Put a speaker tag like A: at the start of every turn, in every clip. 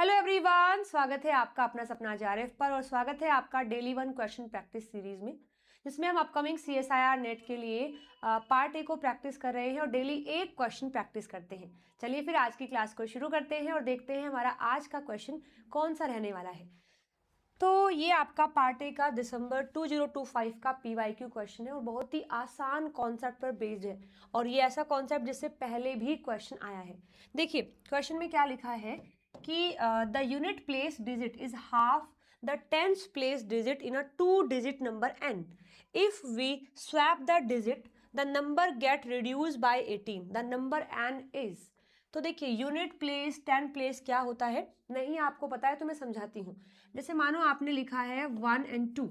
A: Hello everyone, स्वागत है आपका अपना सपना आरएफ पर और स्वागत है आपका डेली 1 क्वेश्चन प्रैक्टिस सीरीज में, जिसमें हम अपकमिंग CSIR नेट के लिए पार्ट ए को प्रैक्टिस कर रहे हैं और डेली एक क्वेश्चन प्रैक्टिस करते हैं। चलिए फिर आज की क्लास को शुरू करते हैं और देखते हैं हमारा आज का क्वेश्चन कौन सा रहने वाला है। तो ये आपका पार्ट ए का दिसंबर 2025 का PYQ क्वेश्चन है और बहुत ही आसान कॉन्सेप्ट पर बेस्ड है और ये ऐसा कॉन्सेप्ट जिससे पहले भी क्वेश्चन आया है। देखिए क्वेश्चन में क्या लिखा है कि the unit place digit is half the tenth place digit in a 2 digit number n. If we swap the digit, the number get reduced by 18. The number n is. तो देखिए यूनिट प्लेस 10 प्लेस क्या होता है, नहीं आपको पता है तो मैं समझाती हूँ। जैसे मानो आपने लिखा है 1 और 2,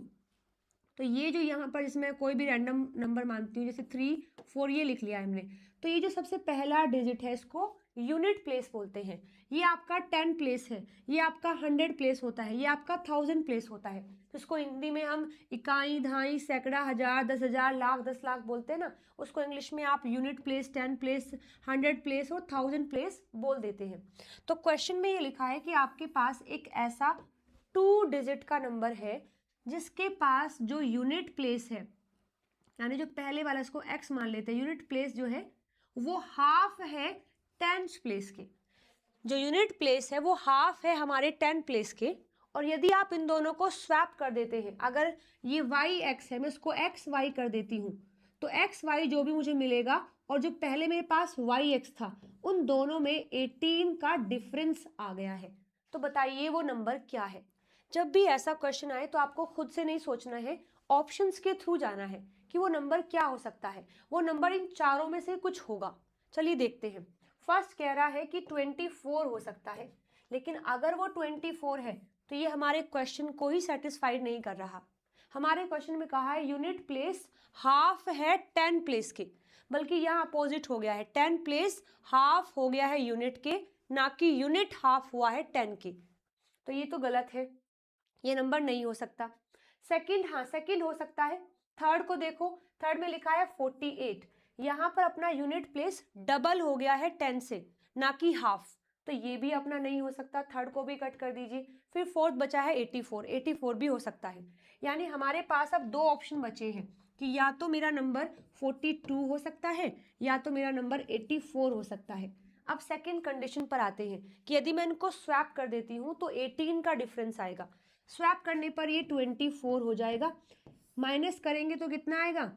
A: तो ये जो यहाँ पर इसमें कोई भी रैंडम नंबर मानती हूँ, जैसे 3, 4 ये लिख लिया हमने, तो ये जो सबसे पहला डिजिट है इसको यूनिट प्लेस बोलते हैं। ये आपका 10 प्लेस है, ये आपका 100 प्लेस होता है, ये आपका 1000 प्लेस होता है। तो इसको हिंदी में हम इकाई, दहाई, सैकड़ा, हजार, 10,000, लाख, 10 लाख बोलते हैं ना, उसको इंग्लिश में आप यूनिट प्लेस, 10 प्लेस, 100 प्लेस और 1000 प्लेस बोल देते हैं। तो क्वेश्चन में ये लिखा है कि आपके पास एक ऐसा 2 डिजिट का नंबर है जिसके पास जो यूनिट प्लेस है, यानी जो पहले वाला, इसको x मान लेते हैं, यूनिट प्लेस जो है वो हाफ है 10 प्लेस के। जो यूनिट प्लेस है वो हाफ है हमारे 10 प्लेस के। और यदि आप इन दोनों को स्वैप कर देते हैं, अगर ये y(x) है, मैं इसको xy कर देती हूँ, तो xy जो भी मुझे मिलेगा और जो पहले मेरे पास y(x) था, उन दोनों में 18 का डिफरेंस आ गया है। तो बताइए वो नंबर क्या है। जब भी ऐसा क्वेश्चन आए तो आपको खुद से नहीं सोचना है, ऑप्शंस के थ्रू जाना है कि वो नंबर क्या हो सकता है। वो नंबर इन चारों में से कुछ होगा। चलिए देखते हैं। फर्स्ट कह रहा है कि 24 हो सकता है, लेकिन अगर वो 24 है तो ये हमारे क्वेश्चन को ही सेटिस्फाइड नहीं कर रहा। हमारे क्वेश्चन में कहा है यूनिट प्लेस हाफ है 10 प्लेस के, बल्कि यहाँ अपोजिट हो गया है, 10 प्लेस हाफ हो गया है यूनिट के, ना कि यूनिट हाफ हुआ है 10 के। तो ये तो गलत है, ये नंबर नहीं हो सकता। सेकंड, हाँ सेकंड हो सकता है। थर्ड को देखो, थर्ड में लिखा है 48, यहाँ पर अपना यूनिट प्लेस डबल हो गया है 10 से, ना कि हाफ, तो ये भी अपना नहीं हो सकता। थर्ड को भी कट कर दीजिए। फिर फोर्थ बचा है 84, 84 भी हो सकता है। यानी हमारे पास अब 2 ऑप्शन बचे हैं कि या तो मेरा नंबर 42 हो सकता है या तो मेरा नंबर 84 हो सकता है। अब सेकंड कंडीशन पर आते हैं कि यदि मैं इनको स्वैप कर देती हूँ तो 18 का डिफरेंस आएगा। स्वैप करने पर ये 24 हो जाएगा, माइनस करेंगे तो कितना आएगा,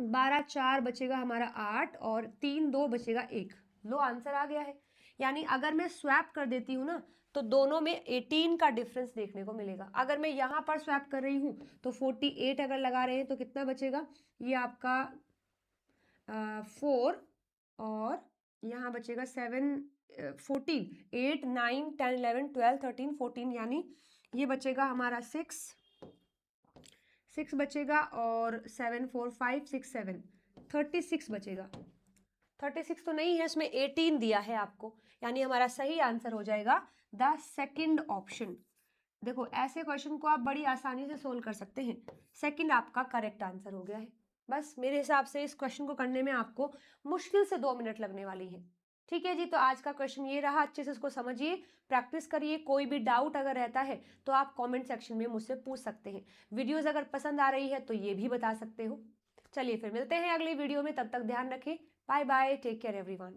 A: 12, 4 बचेगा हमारा 8 और 3, 2 बचेगा 1। लो आंसर आ गया है। यानी अगर मैं स्वैप कर देती हूँ ना तो दोनों में 18 का डिफरेंस देखने को मिलेगा। अगर मैं यहाँ पर स्वैप कर रही हूँ तो 48 अगर लगा रहे हैं तो कितना बचेगा, ये आपका 4 और यहाँ बचेगा 7, 14, 8, 9, 10, 11, 12, 13, 14, यानी ये बचेगा हमारा 6 बचेगा और 7, 4, 5, 6, 7, 36 बचेगा। 36 तो नहीं है, इसमें 18 दिया है आपको, यानी हमारा सही आंसर हो जाएगा द सेकंड ऑप्शन। देखो ऐसे क्वेश्चन को आप बड़ी आसानी से सोल्व कर सकते हैं। सेकंड आपका करेक्ट आंसर हो गया है। बस मेरे हिसाब से इस क्वेश्चन को करने में आपको मुश्किल से 2 मिनट लगने वाली है। ठीक है जी, तो आज का क्वेश्चन ये रहा। अच्छे से इसको समझिए, प्रैक्टिस करिए। कोई भी डाउट अगर रहता है तो आप कमेंट सेक्शन में मुझसे पूछ सकते हैं। वीडियोस अगर पसंद आ रही है तो ये भी बता सकते हो। चलिए फिर मिलते हैं अगली वीडियो में, तब तक ध्यान रखें। Bye bye, take care everyone.